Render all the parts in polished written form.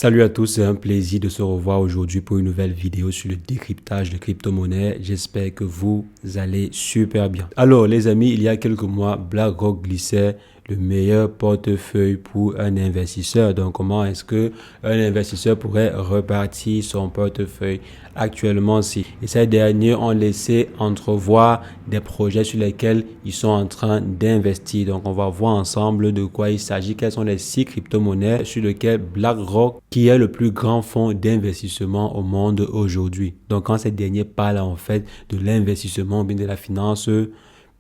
Salut à tous, c'est un plaisir de se revoir aujourd'hui pour une nouvelle vidéo sur le décryptage de crypto-monnaies. J'espère que vous allez super bien. Alors les amis, il y a quelques mois, BlackRock glissait le meilleur portefeuille pour un investisseur. Donc comment est-ce que un investisseur pourrait repartir son portefeuille actuellement si et ces derniers ont laissé entrevoir des projets sur lesquels ils sont en train d'investir. Donc on va voir ensemble de quoi il s'agit, quelles sont les 6 crypto-monnaies sur lesquelles BlackRock, qui est le plus grand fonds d'investissement au monde aujourd'hui. Donc quand ces derniers parlent en fait de l'investissement, bien de la finance,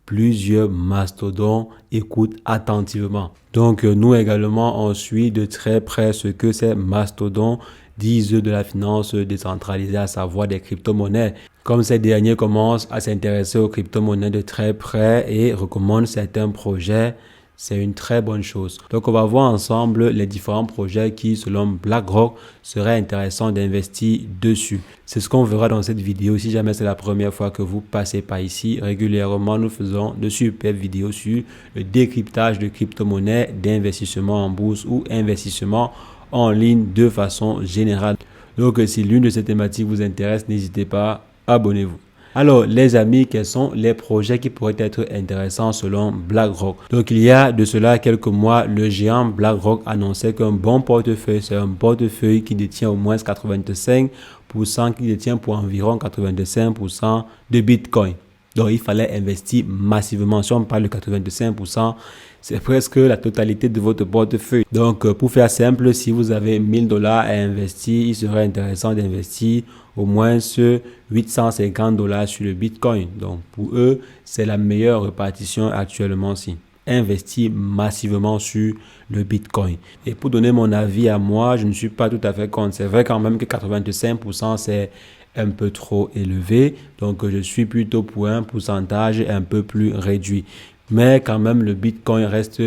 plusieurs mastodons écoutent attentivement. Donc nous également, on suit de très près ce que ces mastodons disent de la finance décentralisée, à savoir des crypto-monnaies. Comme ces derniers commencent à s'intéresser aux crypto-monnaies de très près et recommandent certains projets, c'est une très bonne chose. Donc, on va voir ensemble les différents projets qui, selon BlackRock, seraient intéressants d'investir dessus. C'est ce qu'on verra dans cette vidéo. Si jamais c'est la première fois que vous passez par ici, régulièrement, nous faisons de super vidéos sur le décryptage de crypto-monnaies, d'investissement en bourse ou investissement en ligne de façon générale. Donc, si l'une de ces thématiques vous intéresse, n'hésitez pas, abonnez-vous. Alors, les amis, quels sont les projets qui pourraient être intéressants selon BlackRock? Donc, il y a de cela quelques mois, le géant BlackRock annonçait qu'un bon portefeuille, c'est un portefeuille qui détient au moins 85%, qui détient pour environ 85% de Bitcoin. Donc, il fallait investir massivement. Si on parle de 85%, c'est presque la totalité de votre portefeuille. Donc, pour faire simple, si vous avez $1000 à investir, il serait intéressant d'investir au moins ce $850 sur le Bitcoin. Donc, pour eux, c'est la meilleure répartition actuellement-ci. Investir massivement sur le Bitcoin. Et pour donner mon avis à moi, je ne suis pas tout à fait contre. C'est vrai quand même que 85%, c'est un peu trop élevé. Donc, je suis plutôt pour un pourcentage un peu plus réduit. Mais quand même, le Bitcoin reste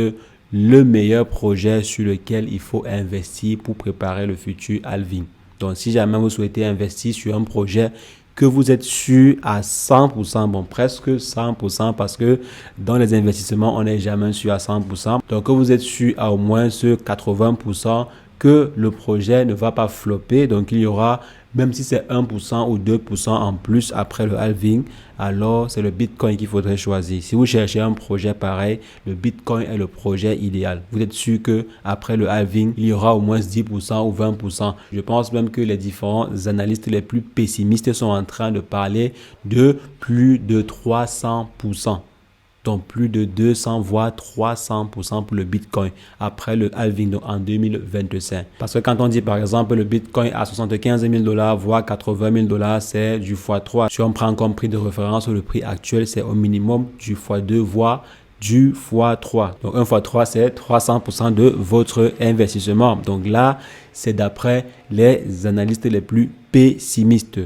le meilleur projet sur lequel il faut investir pour préparer le futur halving. Donc, si jamais vous souhaitez investir sur un projet que vous êtes sûr à 100%, bon, presque 100%, parce que dans les investissements, on n'est jamais sûr à 100%. Donc, que vous êtes sûr à au moins ce 80%, que le projet ne va pas flopper. Donc, il y aura, même si c'est 1% ou 2% en plus après le halving, alors c'est le Bitcoin qu'il faudrait choisir. Si vous cherchez un projet pareil, le Bitcoin est le projet idéal. Vous êtes sûr que après le halving, il y aura au moins 10% ou 20%. Je pense même que les différents analystes les plus pessimistes sont en train de parler de plus de 300%. Donc plus de 200 voire 300% pour le Bitcoin après le halving, donc en 2025. Parce que quand on dit par exemple le Bitcoin à $75,000 voire $80,000, c'est du x3. Si on prend comme prix de référence le prix actuel, c'est au minimum du x2 voire du x3. Donc 1 x 3, c'est 300% de votre investissement. Donc là, c'est d'après les analystes les plus pessimistes.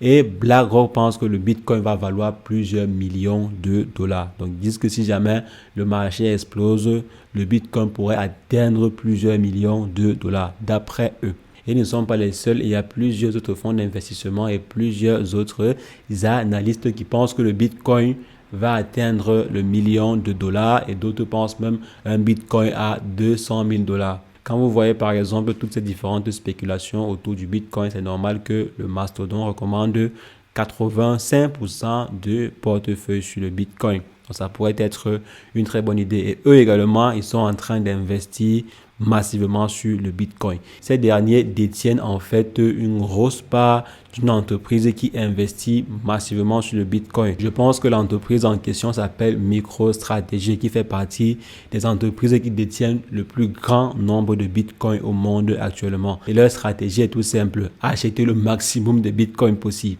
Et BlackRock pense que le Bitcoin va valoir plusieurs millions de dollars. Donc, ils disent que si jamais le marché explose, le Bitcoin pourrait atteindre plusieurs millions de dollars, d'après eux. Et ils ne sont pas les seuls. Il y a plusieurs autres fonds d'investissement et plusieurs autres analystes qui pensent que le Bitcoin va atteindre le million de dollars et d'autres pensent même un Bitcoin à $200,000. Quand vous voyez par exemple toutes ces différentes spéculations autour du Bitcoin, c'est normal que le mastodon recommande 85% de portefeuille sur le Bitcoin. Donc ça pourrait être une très bonne idée. Et eux également, ils sont en train d'investir massivement sur le Bitcoin. Ces derniers détiennent en fait une grosse part d'une entreprise qui investit massivement sur le Bitcoin. Je pense que l'entreprise en question s'appelle MicroStrategy, qui fait partie des entreprises qui détiennent le plus grand nombre de Bitcoin au monde actuellement. Et leur stratégie est tout simple: acheter le maximum de Bitcoin possible.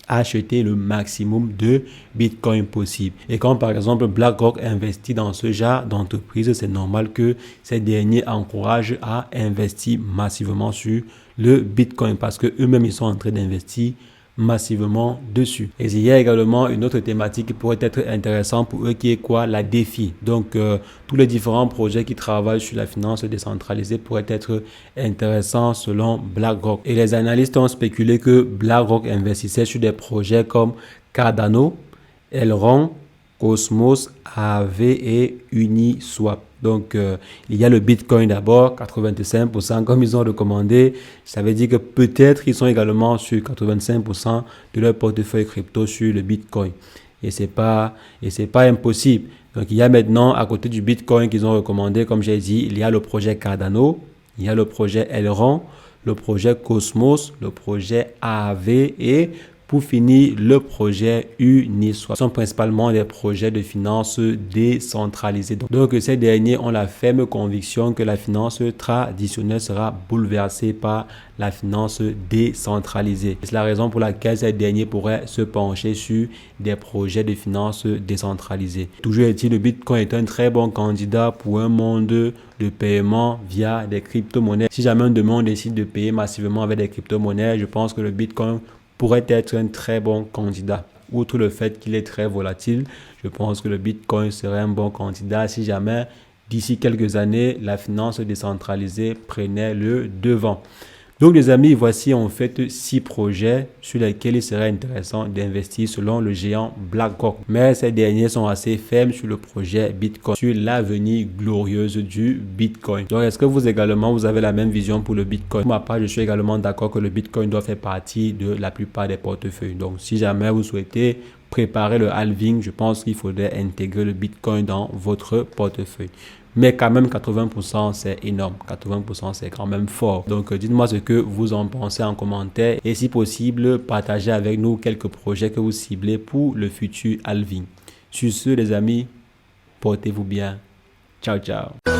Acheter le maximum de Bitcoin possible. Et quand par exemple BlackRock investit dans ce genre d'entreprise, c'est normal que ces derniers encouragent à investir massivement sur le Bitcoin parce que eux-mêmes ils sont en train d'investir massivement dessus. Et il y a également une autre thématique qui pourrait être intéressante pour eux qui est quoi? La DeFi. Donc tous les différents projets qui travaillent sur la finance décentralisée pourraient être intéressants selon BlackRock. Et les analystes ont spéculé que BlackRock investissait sur des projets comme Cardano, Elrond, Cosmos, AAV et Uniswap. Donc, il y a le Bitcoin d'abord, 85%, comme ils ont recommandé. Ça veut dire que peut-être ils sont également sur 85% de leur portefeuille crypto sur le Bitcoin. Et c'est pas impossible. Donc, il y a maintenant, à côté du Bitcoin qu'ils ont recommandé, comme j'ai dit, il y a le projet Cardano, il y a le projet Elrond, le projet Cosmos, le projet AAV et pour finir, le projet Uniswap. Ce sont principalement des projets de finances décentralisées. Donc, ces derniers ont la ferme conviction que la finance traditionnelle sera bouleversée par la finance décentralisée. C'est la raison pour laquelle ces derniers pourraient se pencher sur des projets de finances décentralisées. Toujours est-il, le Bitcoin est un très bon candidat pour un monde de paiement via des crypto-monnaies. Si jamais un demande décide de payer massivement avec des crypto-monnaies, je pense que le Bitcoin pourrait être un très bon candidat. Outre le fait qu'il est très volatile, je pense que le Bitcoin serait un bon candidat si jamais d'ici quelques années, la finance décentralisée prenait le devant. Donc les amis, voici en fait 6 projets sur lesquels il serait intéressant d'investir selon le géant BlackRock. Mais ces derniers sont assez fermes sur le projet Bitcoin, sur l'avenir glorieuse du Bitcoin. Donc est-ce que vous également, vous avez la même vision pour le Bitcoin? Pour ma part, je suis également d'accord que le Bitcoin doit faire partie de la plupart des portefeuilles. Donc si jamais vous souhaitez préparer le halving, je pense qu'il faudrait intégrer le Bitcoin dans votre portefeuille. Mais quand même, 80%, c'est énorme. 80%, c'est quand même fort. Donc, dites-moi ce que vous en pensez en commentaire. Et si possible, partagez avec nous quelques projets que vous ciblez pour le futur halving. Sur ce, les amis, portez-vous bien. Ciao, ciao.